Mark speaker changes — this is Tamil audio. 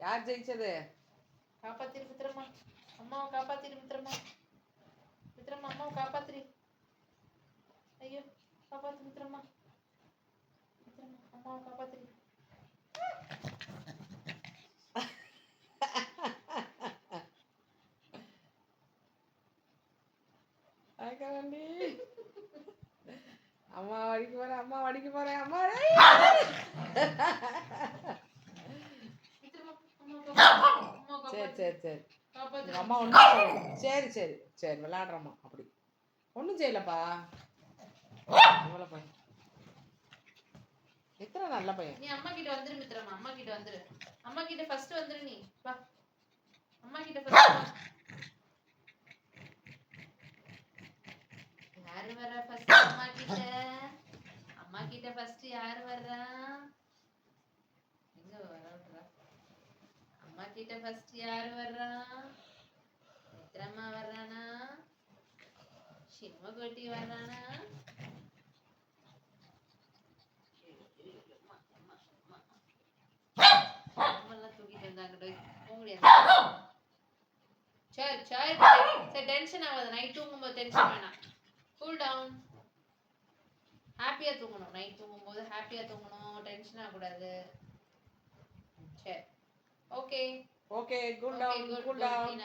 Speaker 1: யார் ஜெயிச்சது?
Speaker 2: காப்பாத்திரு மித்ரமா, அம்மாவை காப்பாத்திரு மித்ரமா, மித்ரமா அம்மாவை காப்பாத்திரு. ஐயோ காப்பாத்து மித்ரமா, மித்ரமா அம்மாவை காப்பாத்திரு.
Speaker 1: அம்மா வடிக்க போறேன், அம்மா வடிக்க போறேன், அம்மா. சரி சரி சரி, அம்மா ஒன்றும் சரி சரி சரி விளையாடுறம்மா. அப்படி ஒன்றும் செய்யலப்பா. இவ்வளோ பையன் எத்தனை நல்ல பையன்.
Speaker 2: நீ அம்மா கிட்ட வந்துரு மித்ரமா, அம்மா கிட்ட வந்துரு, அம்மா கிட்ட ஃபர்ஸ்ட் வந்துரு. நீ வா அம்மா கிட்ட ஃபர்ஸ்ட் வா. யாரு வர ஃபர்ஸ்ட் அம்மா கிட்ட? அம்மா கிட்ட ஃபர்ஸ்ட் யாரு வர்றா? எங்க வரா? அம்மா கிட்ட ஃபர்ஸ்ட் யாரு வர்றா? மித்ரமா வர்றானா? சிம்மகுட்டி வர்றானா? தூக்கிட்டு வந்தாங்க. போக முடியாது. சரி சரி சரி, டென்ஷன் ஆகாது. நைட் தூங்கும்போது டென்ஷன் வேணாம். Cool down. ஹாப்பியா தூங்கணும். நைட் தூங்கும்போது ஹாப்பியா தூங்கணும், டென்ஷன் ஆகக்கூடாது. சரி okay
Speaker 1: okay, cool down, cool down.